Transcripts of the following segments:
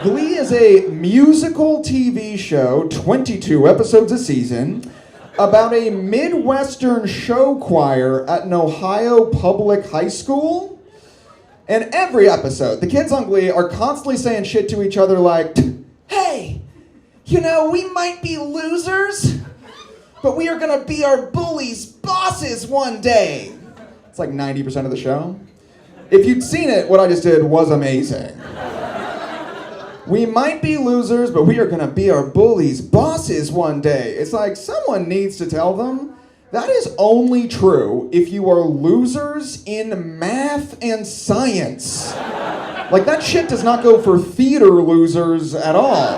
Glee is a musical TV show, 22 episodes a season, about a Midwestern show choir at an Ohio public high school. And every episode, the kids on Glee are constantly saying shit to each other like, "Hey, you know, we might be losers, but we are gonna be our bullies' bosses one day." It's like 90% of the show. If you'd seen it, what I just did was amazing. We might be losers, but we are gonna be our bullies' bosses one day. It's like someone needs to tell them that is only true if you are losers in math and science. Like, that shit does not go for theater losers at all.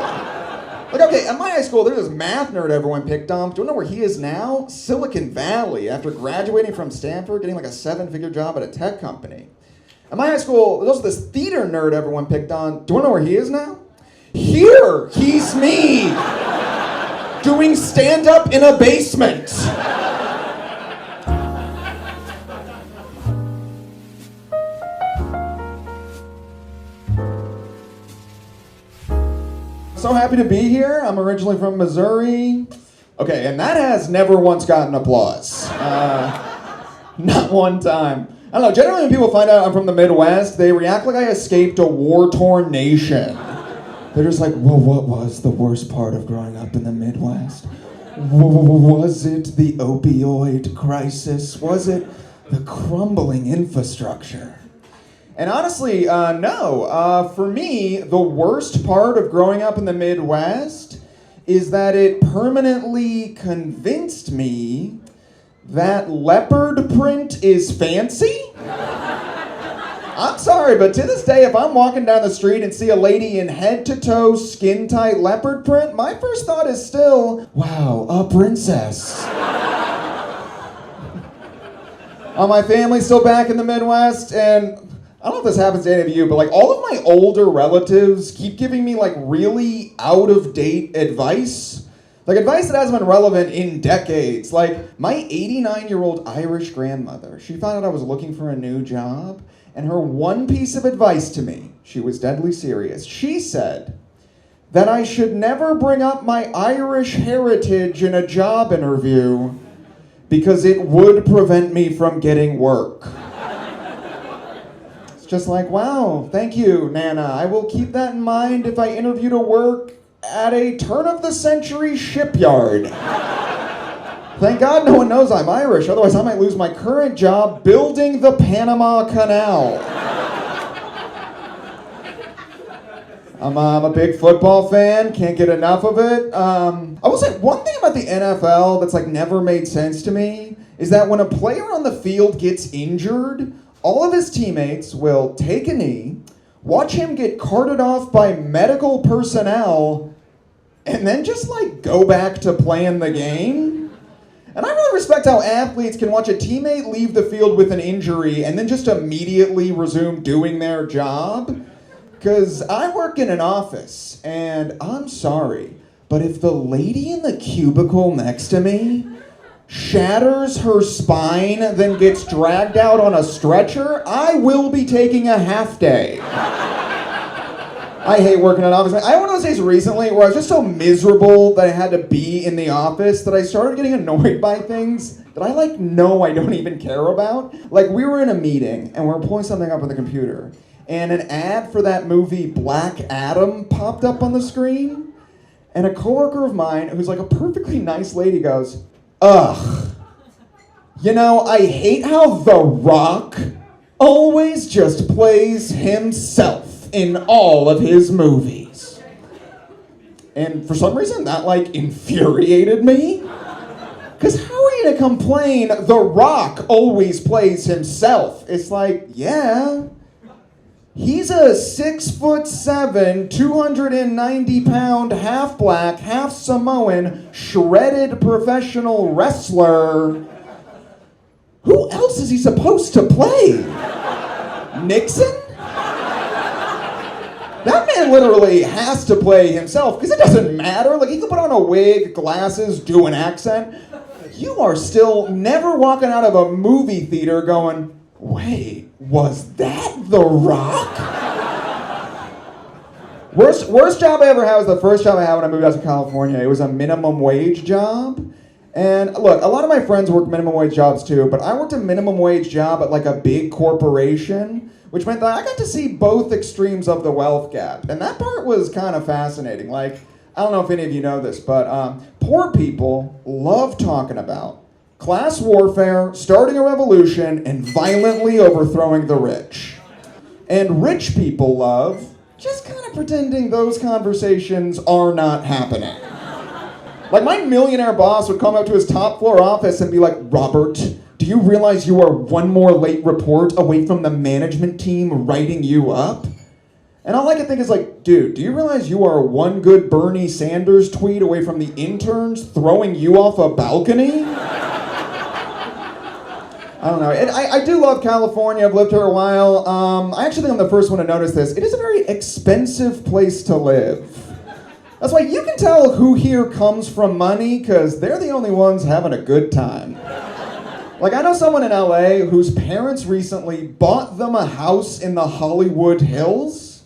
Like, okay, at my high school, there's this math nerd everyone picked on. Do you know where he is now? Silicon Valley, after graduating from Stanford, getting like a 7-figure job at a tech company. At my high school, there's also this theater nerd everyone picked on. Do you know where he is now? Here, he's me, doing stand-up in a basement. So happy to be here. I'm originally from Missouri. Okay, and that has never once gotten applause. Not one time. I don't know, generally when people find out I'm from the Midwest, they react like I escaped a war-torn nation. They're just like, well, what was the worst part of growing up in the Midwest? Was it the opioid crisis? Was it the crumbling infrastructure? And honestly, no. For me, the worst part of growing up in the Midwest is that it permanently convinced me that leopard print is fancy? I'm sorry, but to this day, if I'm walking down the street and see a lady in head-to-toe, skin-tight leopard print, my first thought is still, wow, a princess. My family's still back in the Midwest, and I don't know if this happens to any of you, but like all of my older relatives keep giving me like really out-of-date advice. Like advice that hasn't been relevant in decades. Like my 89-year-old Irish grandmother, she found out I was looking for a new job, and her one piece of advice to me, she was deadly serious. She said that I should never bring up my Irish heritage in a job interview because it would prevent me from getting work. It's just like, wow, thank you, Nana. I will keep that in mind if I interview to work at a turn-of-the-century shipyard. Thank God no one knows I'm Irish, otherwise I might lose my current job building the Panama Canal. I'm a big football fan, can't get enough of it. I will say, one thing about the NFL that's like never made sense to me is that when a player on the field gets injured, all of his teammates will take a knee, watch him get carted off by medical personnel, and then just like go back to playing the game. And I really respect how athletes can watch a teammate leave the field with an injury and then just immediately resume doing their job. Because I work in an office, and I'm sorry, but if the lady in the cubicle next to me shatters her spine, then gets dragged out on a stretcher, I will be taking a half day. I hate working in an office. I had one of those days recently where I was just so miserable that I had to be in the office that I started getting annoyed by things that I know I don't even care about. Like, we were in a meeting and we were pulling something up on the computer, and an ad for that movie Black Adam popped up on the screen, and a coworker of mine, who's like a perfectly nice lady, goes, "Ugh, you know, I hate how The Rock always just plays himself in all of his movies." And for some reason that infuriated me. Because how are you to complain The Rock always plays himself? It's like, yeah, he's a 6'7", 290-pound, half black, half Samoan, shredded professional wrestler. Who else is he supposed to play? Nixon? That man literally has to play himself, because it doesn't matter. Like, he can put on a wig, glasses, do an accent. You are still never walking out of a movie theater going, wait, was that The Rock? Worst job I ever had was the first job I had when I moved out to California. It was a minimum wage job. And look, a lot of my friends work minimum wage jobs too, but I worked a minimum wage job at like a big corporation, which meant that I got to see both extremes of the wealth gap. And that part was kind of fascinating. Like, I don't know if any of you know this, but poor people love talking about class warfare, starting a revolution, and violently overthrowing the rich. And rich people love just kind of pretending those conversations are not happening. Like, my millionaire boss would come up to his top floor office and be like, Robert, do you realize you are one more late report away from the management team writing you up? And all I can think is like, dude, do you realize you are one good Bernie Sanders tweet away from the interns throwing you off a balcony? I don't know. I do love California. I've lived here a while. I actually think I'm the first one to notice this. It is a very expensive place to live. That's why you can tell who here comes from money, because they're the only ones having a good time. Like, I know someone in LA whose parents recently bought them a house in the Hollywood Hills,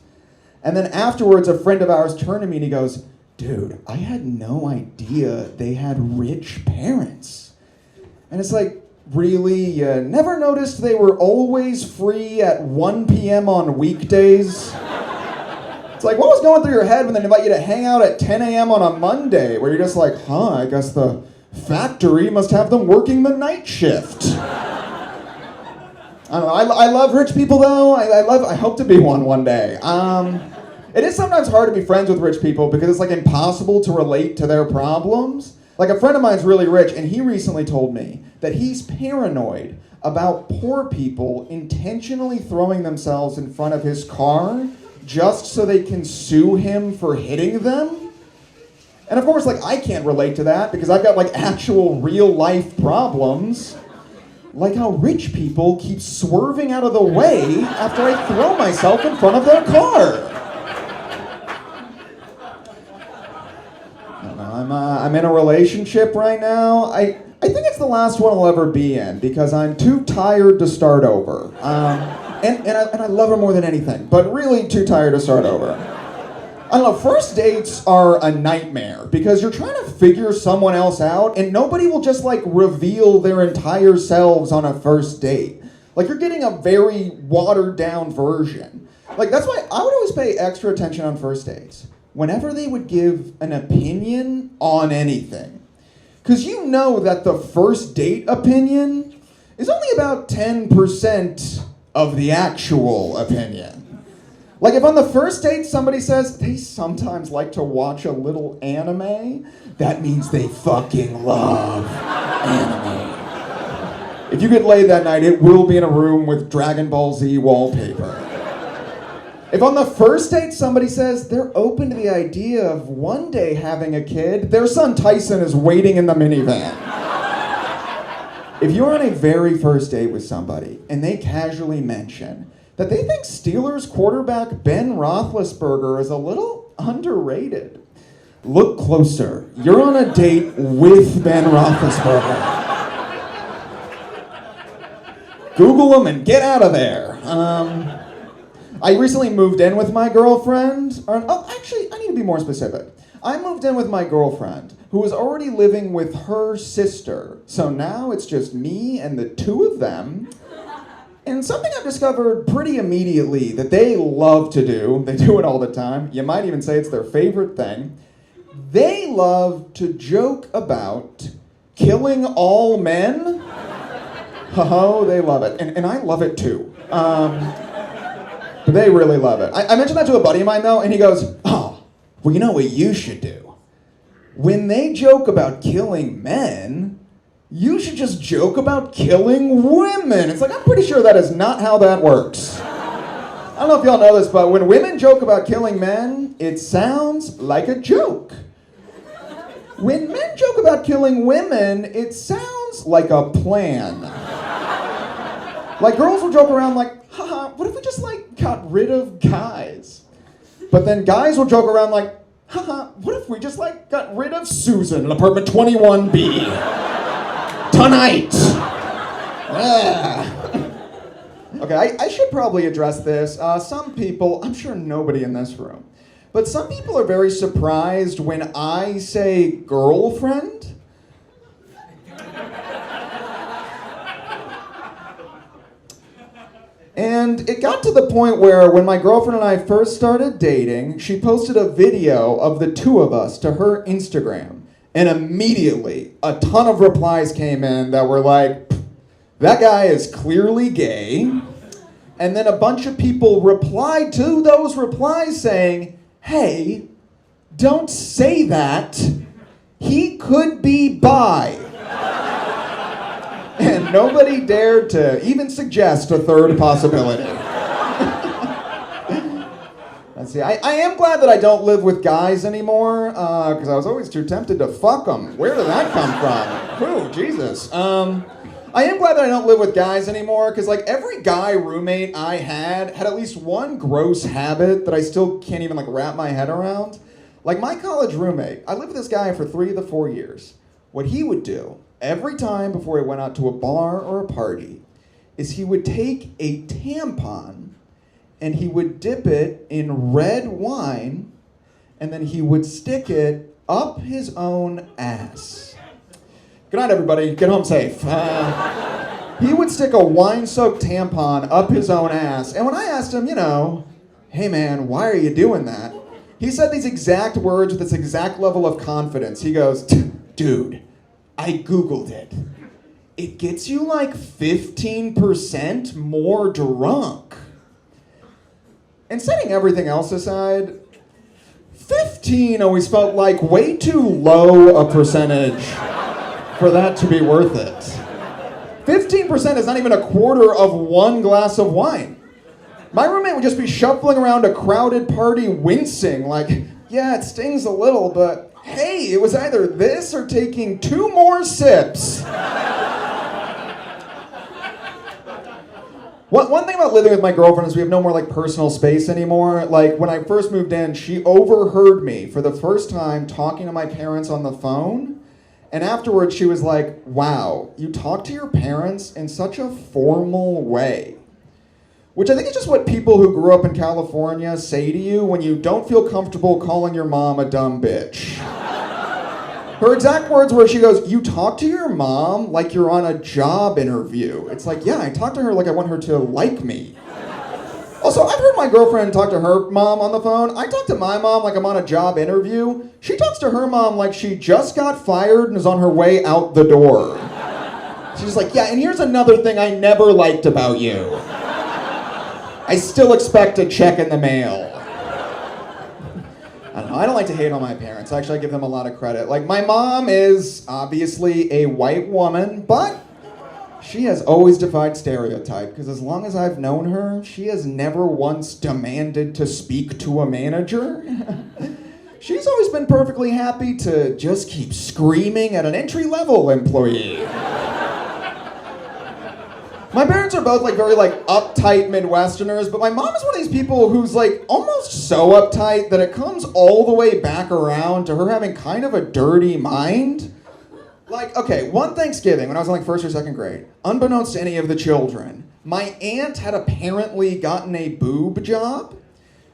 and then afterwards a friend of ours turned to me and he goes, dude, I had no idea they had rich parents. And it's like, really? You never noticed they were always free at 1 p.m. on weekdays? It's like, what was going through your head when they invite you to hang out at 10 a.m. on a Monday, where you're just like, I guess the factory must have them working the night shift. I don't know, I love rich people though. I hope to be one day. It is sometimes hard to be friends with rich people because it's like impossible to relate to their problems. Like, a friend of mine's really rich, and he recently told me that he's paranoid about poor people intentionally throwing themselves in front of his car just so they can sue him for hitting them. And of course, like, I can't relate to that because I've got like actual real life problems. Like how rich people keep swerving out of the way after I throw myself in front of their car. I'm in a relationship right now. I think it's the last one I'll ever be in because I'm too tired to start over. And I love her more than anything, but really too tired to start over. I don't know, first dates are a nightmare because you're trying to figure someone else out and nobody will just like reveal their entire selves on a first date. Like, you're getting a very watered down version. Like, that's why I would always pay extra attention on first dates whenever they would give an opinion on anything. Because you know that the first date opinion is only about 10% of the actual opinion. Like, if on the first date somebody says they sometimes like to watch a little anime, that means they fucking love anime. If you get laid that night, it will be in a room with Dragon Ball Z wallpaper. If on the first date somebody says they're open to the idea of one day having a kid, their son Tyson is waiting in the minivan. If you're on a very first date with somebody and they casually mention that they think Steelers quarterback Ben Roethlisberger is a little underrated, look closer. You're on a date with Ben Roethlisberger. Google him and get out of there. I recently moved in with my girlfriend. Actually, I need to be more specific. I moved in with my girlfriend, who was already living with her sister. So now it's just me and the two of them. And something I've discovered pretty immediately that they love to do, they do it all the time, you might even say it's their favorite thing, they love to joke about killing all men. Oh, they love it. And I love it too. But they really love it. I mentioned that to a buddy of mine, though, and he goes, well, you know what you should do? When they joke about killing men, you should just joke about killing women. It's like, I'm pretty sure that is not how that works. I don't know if y'all know this, but when women joke about killing men, it sounds like a joke. When men joke about killing women, it sounds like a plan. Like, girls will joke around like, haha, what if we just like got rid of guys? But then guys will joke around like, haha, what if we just like got rid of Susan in apartment 21B? Tonight! Okay, I should probably address this. Some people, I'm sure nobody in this room, But some people are very surprised when I say girlfriend. And it got to the point where when my girlfriend and I first started dating, she posted a video of the two of us to her Instagram. And immediately, a ton of replies came in that were like, that guy is clearly gay. And then a bunch of people replied to those replies saying, hey, don't say that. He could be bi. And nobody dared to even suggest a third possibility. Let's see, I am glad that I don't live with guys anymore, because I was always too tempted to fuck them. Where did that come from? Ooh, Jesus. I am glad that I don't live with guys anymore, because like every guy roommate I had at least one gross habit that I still can't even like wrap my head around. Like my college roommate, I lived with this guy for 3 of the 4 years. What he would do every time before he went out to a bar or a party is he would take a tampon and he would dip it in red wine and then he would stick it up his own ass. Good night, everybody. Get home safe. He would stick a wine-soaked tampon up his own ass. And when I asked him, hey man, why are you doing that? He said these exact words with this exact level of confidence. He goes, dude, I Googled it. It gets you like 15% more drunk. And setting everything else aside, 15 always felt like way too low a percentage for that to be worth it. 15% is not even a quarter of one glass of wine. My roommate would just be shuffling around a crowded party wincing like, yeah, it stings a little, but hey, it was either this or taking 2 more sips. One thing about living with my girlfriend is we have no more like personal space anymore. Like when I first moved in, she overheard me for the first time talking to my parents on the phone. And afterwards she was like, wow, you talk to your parents in such a formal way. Which I think is just what people who grew up in California say to you when you don't feel comfortable calling your mom a dumb bitch. Her exact words were, she goes, you talk to your mom like you're on a job interview. It's like, yeah, I talk to her like I want her to like me. Also, I've heard my girlfriend talk to her mom on the phone. I talk to my mom like I'm on a job interview. She talks to her mom like she just got fired and is on her way out the door. She's like, yeah, and here's another thing I never liked about you. I still expect a check in the mail. I don't know, I don't like to hate on my parents. Actually, I give them a lot of credit. Like, my mom is obviously a white woman, but she has always defied stereotype, because as long as I've known her, she has never once demanded to speak to a manager. She's always been perfectly happy to just keep screaming at an entry-level employee. My parents are both like very like uptight Midwesterners, but my mom is one of these people who's like almost so uptight that it comes all the way back around to her having kind of a dirty mind. Like, okay, one Thanksgiving when I was in like 1st or 2nd grade, unbeknownst to any of the children, my aunt had apparently gotten a boob job.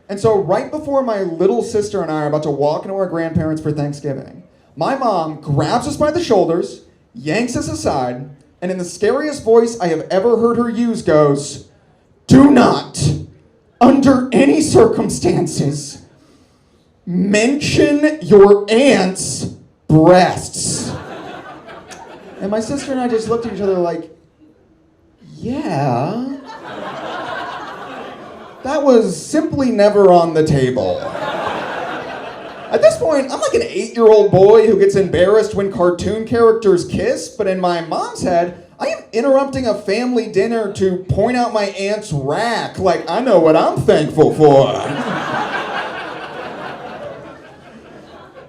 And so right before my little sister and I are about to walk into our grandparents for Thanksgiving, my mom grabs us by the shoulders, yanks us aside, and in the scariest voice I have ever heard her use goes, do not, under any circumstances, mention your aunt's breasts. And my sister and I just looked at each other like, yeah. That was simply never on the table. At this point, I'm like an 8-year-old boy who gets embarrassed when cartoon characters kiss, but in my mom's head, I am interrupting a family dinner to point out my aunt's rack. Like, I know what I'm thankful for.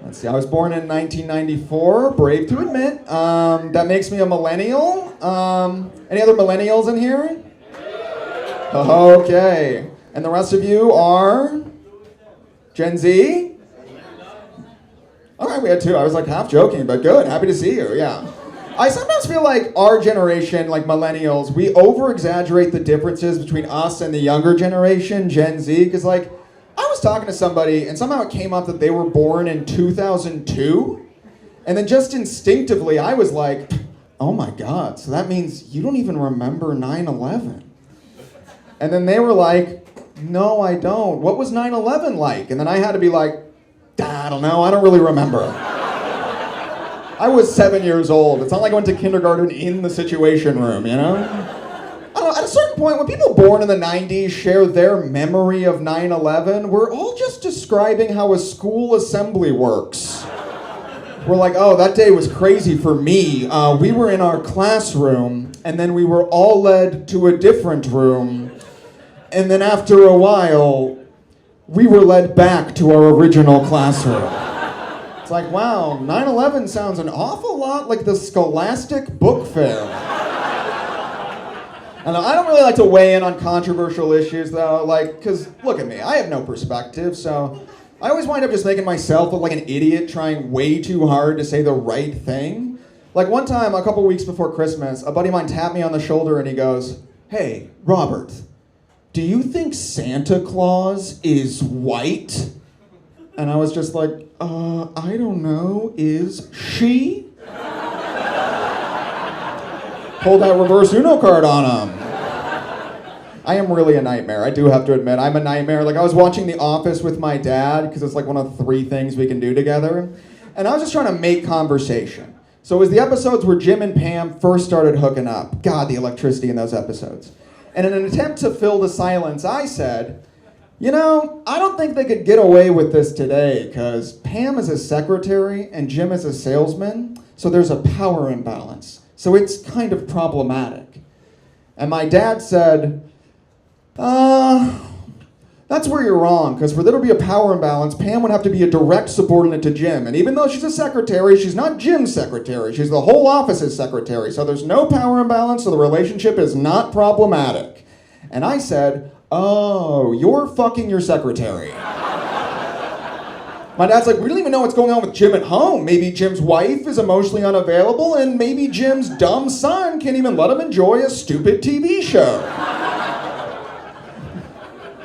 Let's see, I was born in 1994, brave to admit. That makes me a millennial. Any other millennials in here? Okay. And the rest of you are Gen Z? All right, we had 2. I was like half joking, but good. Happy to see you, yeah. I sometimes feel like our generation, like millennials, we over-exaggerate the differences between us and the younger generation, Gen Z, because like, I was talking to somebody, and somehow it came up that they were born in 2002, and then just instinctively, I was like, oh my God, so that means you don't even remember 9/11. And then they were like, no, I don't. What was 9/11 like? And then I had to be like, I don't know, I don't really remember. I was 7 years old. It's not like I went to kindergarten in the Situation Room, you know? I don't know, at a certain point, when people born in the 90s share their memory of 9/11, we're all just describing how a school assembly works. We're like, oh, that day was crazy for me. We were in our classroom, and then we were all led to a different room. And then after a while, we were led back to our original classroom. It's like, wow, 9/11 sounds an awful lot like the Scholastic Book Fair. And I don't really like to weigh in on controversial issues, though, like, because look at me, I have no perspective, so I always wind up just making myself look like an idiot trying way too hard to say the right thing. Like one time, a couple weeks before Christmas, a buddy of mine tapped me on the shoulder and he goes, hey, Robert, do you think Santa Claus is white? And I was just like, I don't know, is she? Pull that reverse Uno card on him. I am really a nightmare, I do have to admit. I'm a nightmare. Like I was watching The Office with my dad, because it's like one of 3 things we can do together. And I was just trying to make conversation. So it was the episodes where Jim and Pam first started hooking up. God, the electricity in those episodes. And in an attempt to fill the silence, I said, you know, I don't think they could get away with this today, because Pam is a secretary and Jim is a salesman, so there's a power imbalance. So it's kind of problematic. And my dad said, that's where you're wrong, because for there to be a power imbalance, Pam would have to be a direct subordinate to Jim. And even though she's a secretary, she's not Jim's secretary. She's the whole office's secretary. So there's no power imbalance, so the relationship is not problematic. And I said, oh, you're fucking your secretary. My dad's like, we don't even know what's going on with Jim at home. Maybe Jim's wife is emotionally unavailable, and maybe Jim's dumb son can't even let him enjoy a stupid TV show.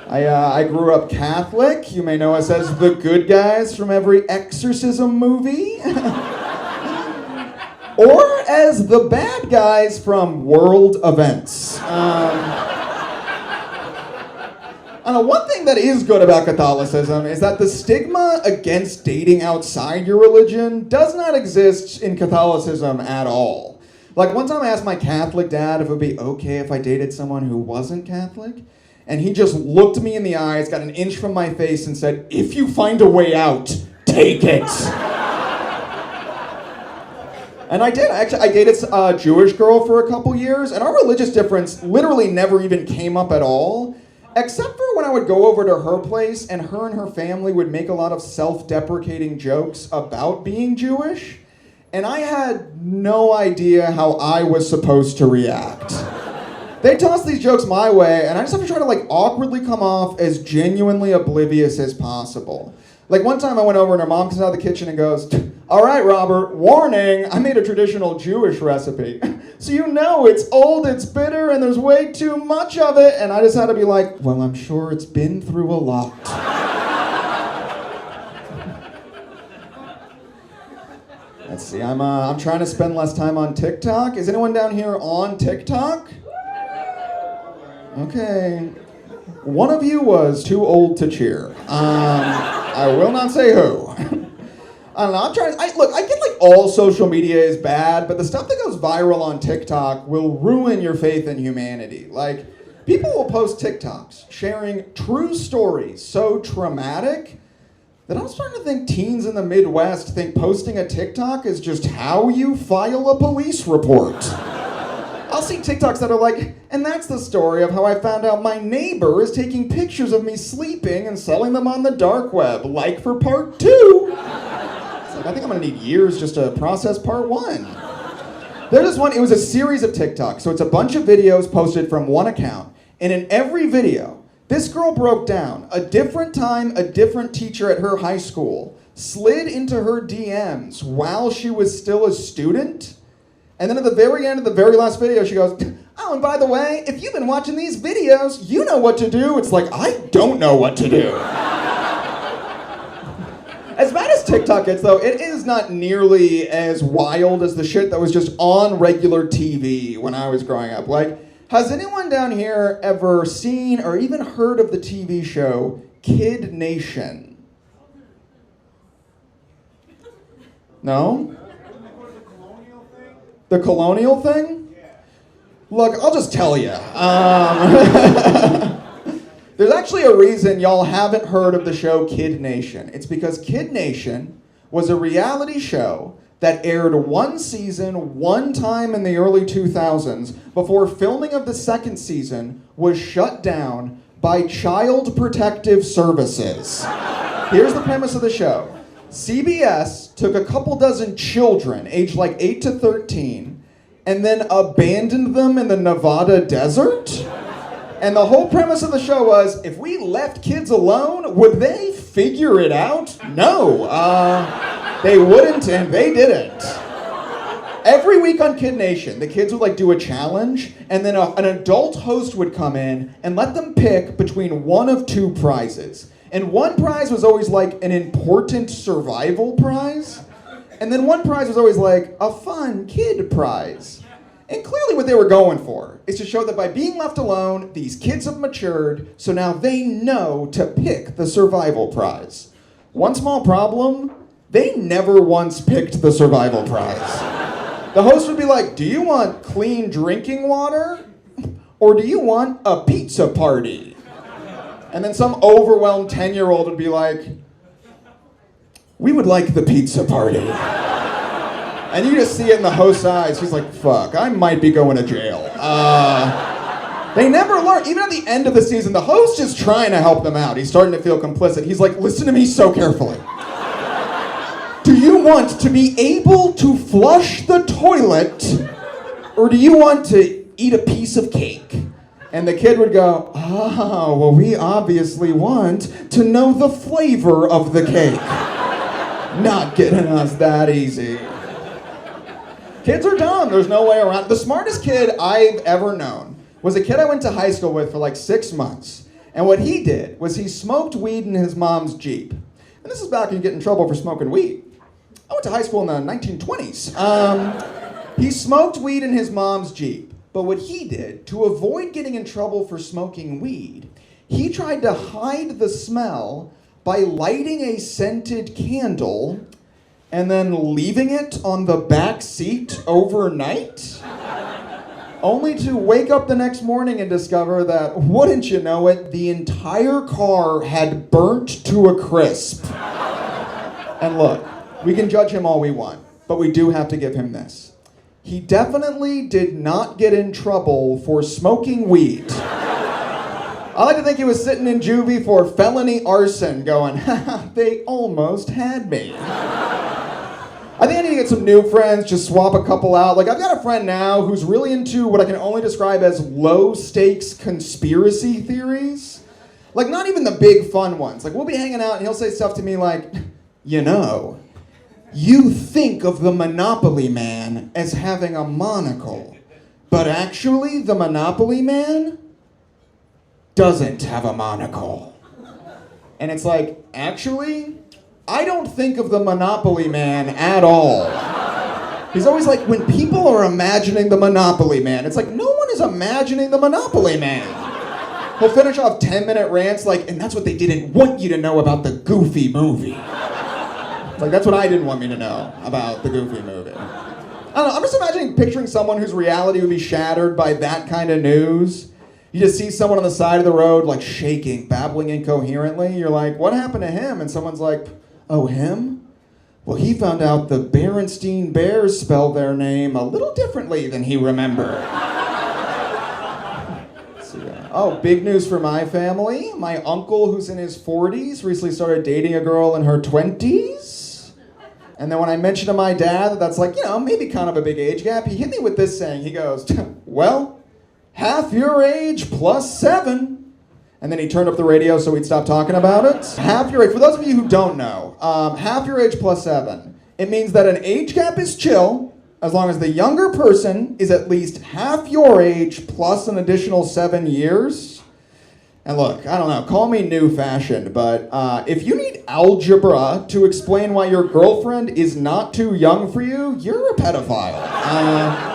I grew up Catholic. You may know us as the good guys from every exorcism movie. Or as the bad guys from world events. One thing that is good about Catholicism is that the stigma against dating outside your religion does not exist in Catholicism at all. Like one time I asked my Catholic dad if it would be okay if I dated someone who wasn't Catholic. And he just looked me in the eyes, got an inch from my face, and said, if you find a way out, take it. And I did. I dated a Jewish girl for a couple years, and our religious difference literally never even came up at all, except for when I would go over to her place, and her family would make a lot of self-deprecating jokes about being Jewish, and I had no idea how I was supposed to react. They toss these jokes my way, and I just have to try to like awkwardly come off as genuinely oblivious as possible. Like one time I went over and her mom comes out of the kitchen and goes, all right, Robert, warning, I made a traditional Jewish recipe. So you know it's old, it's bitter, and there's way too much of it. And I just had to be like, well, I'm sure it's been through a lot. Let's see, I'm trying to spend less time on TikTok. Is anyone down here on TikTok? Okay. One of you was too old to cheer. I will not say who. I don't know, I get like all social media is bad, but the stuff that goes viral on TikTok will ruin your faith in humanity. Like, people will post TikToks sharing true stories so traumatic that I'm starting to think teens in the Midwest think posting a TikTok is just how you file a police report. I'll see TikToks that are like, and that's the story of how I found out my neighbor is taking pictures of me sleeping and selling them on the dark web, like for part 2. It's like, I think I'm gonna need years just to process part 1. There's this one, it was a series of TikToks, so it's a bunch of videos posted from one account, and in every video, this girl broke down a different time a different teacher at her high school slid into her DMs while she was still a student. And then at the very end of the very last video, she goes, oh, and by the way, if you've been watching these videos, you know what to do. It's like, I don't know what to do. As bad as TikTok gets, though, it is not nearly as wild as the shit that was just on regular TV when I was growing up. Like, has anyone down here ever seen or even heard of the TV show Kid Nation? No? The colonial thing? Look, I'll just tell you. There's actually a reason y'all haven't heard of the show Kid Nation. It's because Kid Nation was a reality show that aired one season, one time in the early 2000s, before filming of the second season was shut down by Child Protective Services. Here's the premise of the show. CBS took a couple dozen children, aged like 8 to 13, and then abandoned them in the Nevada desert? And the whole premise of the show was, if we left kids alone, would they figure it out? No, they wouldn't, and they didn't. Every week on Kid Nation, the kids would like do a challenge, and then an adult host would come in and let them pick between one of two prizes. And one prize was always like an important survival prize, and then one prize was always like a fun kid prize. And clearly what they were going for is to show that by being left alone, these kids have matured, so now they know to pick the survival prize. One small problem, they never once picked the survival prize. The host would be like, do you want clean drinking water? Or do you want a pizza party? And then some overwhelmed 10-year-old would be like, we would like the pizza party. And you just see it in the host's eyes. He's like, fuck, I might be going to jail. They never learn. Even at the end of the season, the host is trying to help them out. He's starting to feel complicit. He's like, listen to me so carefully. Do you want to be able to flush the toilet, or do you want to eat a piece of cake? And the kid would go, oh, well, we obviously want to know the flavor of the cake. Not getting us that easy. Kids are dumb. There's no way around it. The smartest kid I've ever known was a kid I went to high school with for like 6 months. And what he did was he smoked weed in his mom's Jeep. And this is back when you get in trouble for smoking weed. I went to high school in the 1920s. He smoked weed in his mom's Jeep. But what he did, to avoid getting in trouble for smoking weed, he tried to hide the smell by lighting a scented candle and then leaving it on the back seat overnight, only to wake up the next morning and discover that, wouldn't you know it, the entire car had burnt to a crisp. And look, we can judge him all we want, but we do have to give him this. He definitely did not get in trouble for smoking weed. I like to think he was sitting in juvie for felony arson going, haha, they almost had me. I think I need to get some new friends, just swap a couple out. Like, I've got a friend now who's really into what I can only describe as low-stakes conspiracy theories. Like, not even the big fun ones. Like, we'll be hanging out and he'll say stuff to me like, you know, you think of the Monopoly Man as having a monocle, but actually the Monopoly Man doesn't have a monocle. And it's like, actually, I don't think of the Monopoly Man at all. He's always like, when people are imagining the Monopoly Man, it's like, no one is imagining the Monopoly Man. He'll finish off 10-minute rants like, and that's what they didn't want you to know about the Goofy movie. It's like, that's what I didn't want me to know about the Goofy movie. I don't know, I'm just picturing someone whose reality would be shattered by that kind of news. You just see someone on the side of the road, like shaking, babbling incoherently. You're like, what happened to him? And someone's like, oh, him? Well, he found out the Berenstein Bears spell their name a little differently than he remembered. Oh, big news for my family. My uncle, who's in his 40s, recently started dating a girl in her 20s. And then when I mentioned to my dad that that's like, you know, maybe kind of a big age gap, he hit me with this saying. He goes, well, half your age plus 7. And then he turned up the radio so we'd stop talking about it. Half your age, for those of you who don't know, half your age plus 7. It means that an age gap is chill as long as the younger person is at least half your age plus an additional 7 years. And look, I don't know, call me new-fashioned, but if you need algebra to explain why your girlfriend is not too young for you, you're a pedophile.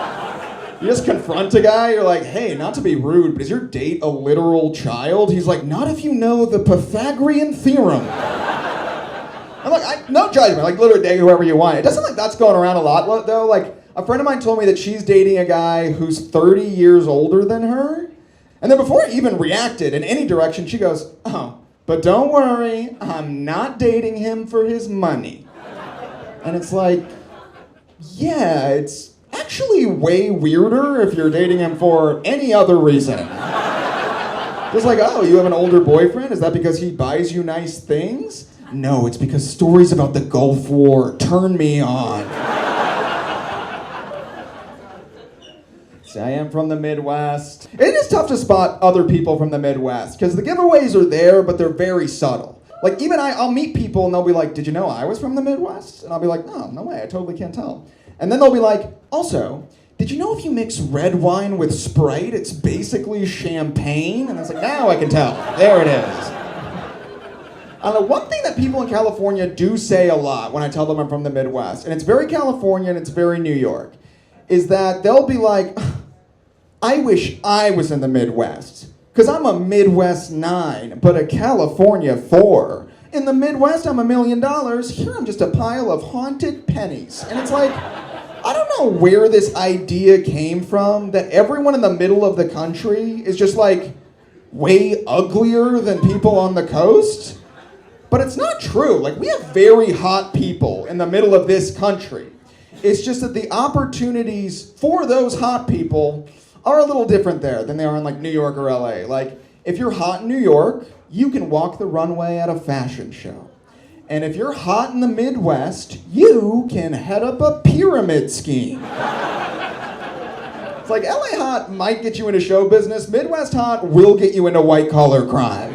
You just confront a guy, you're like, hey, not to be rude, but is your date a literal child? He's like, not if you know the Pythagorean theorem. I'm like, no judgment, like literally date whoever you want. It doesn't like that's going around a lot though. Like a friend of mine told me that she's dating a guy who's 30 years older than her. And then before I even reacted in any direction, she goes, oh, but don't worry, I'm not dating him for his money. And it's like, yeah, it's actually way weirder if you're dating him for any other reason. Just like, oh, you have an older boyfriend? Is that because he buys you nice things? No, it's because stories about the Gulf War turn me on. See, I am from the Midwest. It is tough to spot other people from the Midwest because the giveaways are there, but they're very subtle. Like even I'll meet people and they'll be like, did you know I was from the Midwest? And I'll be like, no, no way, I totally can't tell. And then they'll be like, also, did you know if you mix red wine with Sprite, it's basically champagne? And I was like, now I can tell. There it is. I don't know, one thing that people in California do say a lot when I tell them I'm from the Midwest, and it's very California and it's very New York, is that they'll be like, I wish I was in the Midwest, because I'm a Midwest 9, but a California 4. In the Midwest, I'm $1 million. Here, I'm just a pile of haunted pennies. And it's like, I don't know where this idea came from, that everyone in the middle of the country is just like way uglier than people on the coast. But it's not true. Like, we have very hot people in the middle of this country. It's just that the opportunities for those hot people are a little different there than they are in like New York or LA. Like, if you're hot in New York, you can walk the runway at a fashion show. And if you're hot in the Midwest, you can head up a pyramid scheme. It's like LA hot might get you into show business, Midwest hot will get you into white collar crime.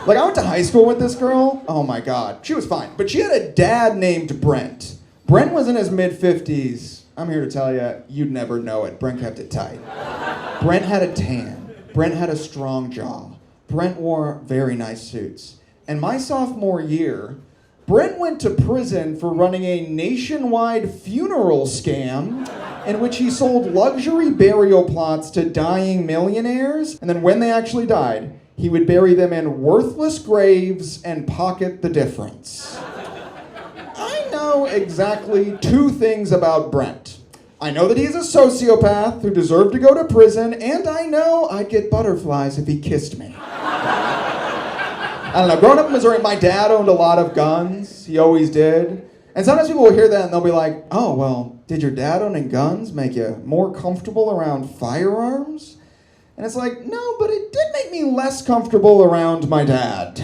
Like, I went to high school with this girl. Oh my God, she was fine. But she had a dad named Brent. Brent was in his mid-50s. I'm here to tell you, you'd never know it. Brent kept it tight. Brent had a tan. Brent had a strong jaw. Brent wore very nice suits. And my sophomore year, Brent went to prison for running a nationwide funeral scam in which he sold luxury burial plots to dying millionaires. And then when they actually died, he would bury them in worthless graves and pocket the difference. I know exactly 2 things about Brent. I know that he's a sociopath who deserved to go to prison, and I know I'd get butterflies if he kissed me. I don't know, growing up in Missouri, my dad owned a lot of guns. He always did. And sometimes people will hear that and they'll be like, oh, well, did your dad owning guns make you more comfortable around firearms? And it's like, no, but it did make me less comfortable around my dad.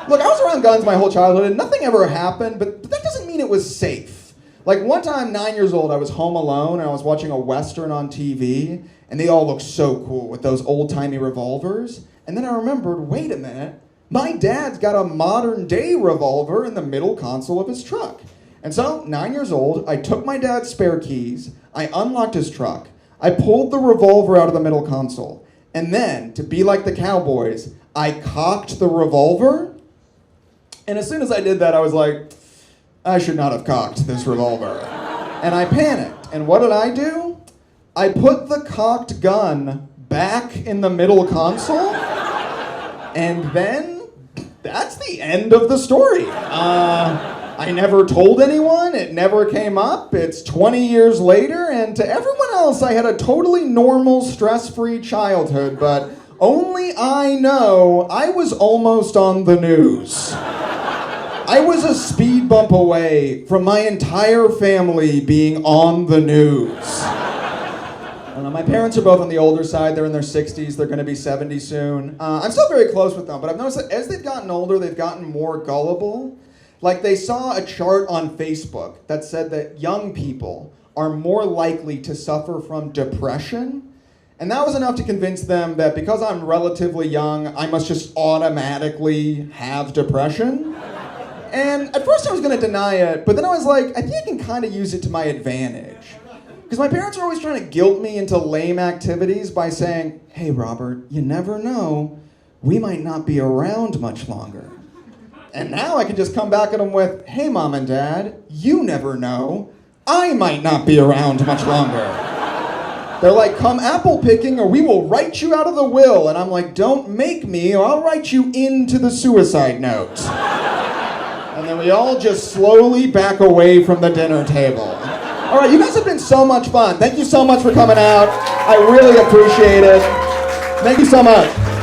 Look, I was around guns my whole childhood and nothing ever happened, but that doesn't mean it was safe. Like one time, 9 years old, I was home alone and I was watching a Western on TV and they all looked so cool with those old-timey revolvers. And then I remembered, wait a minute, my dad's got a modern-day revolver in the middle console of his truck. And so, 9 years old, I took my dad's spare keys, I unlocked his truck, I pulled the revolver out of the middle console, and then, to be like the cowboys, I cocked the revolver. And as soon as I did that, I was like, I should not have cocked this revolver. And I panicked. And what did I do? I put the cocked gun back in the middle console, and then that's the end of the story. I never told anyone, it never came up, it's 20 years later, and to everyone else I had a totally normal, stress-free childhood, but only I know I was almost on the news. I was a speed bump away from my entire family being on the news. My parents are both on the older side. They're in their 60s. They're going to be 70 soon. I'm still very close with them, but I've noticed that as they've gotten older, they've gotten more gullible. Like they saw a chart on Facebook that said that young people are more likely to suffer from depression. And that was enough to convince them that because I'm relatively young, I must just automatically have depression. And at first I was going to deny it, but then I was like, I think I can kind of use it to my advantage. Because my parents are always trying to guilt me into lame activities by saying, hey, Robert, you never know. We might not be around much longer. And now I can just come back at them with, hey, Mom and Dad, you never know. I might not be around much longer. They're like, come apple picking or we will write you out of the will. And I'm like, don't make me or I'll write you into the suicide note. And then we all just slowly back away from the dinner table. All right, you guys have been so much fun. Thank you so much for coming out. I really appreciate it. Thank you so much.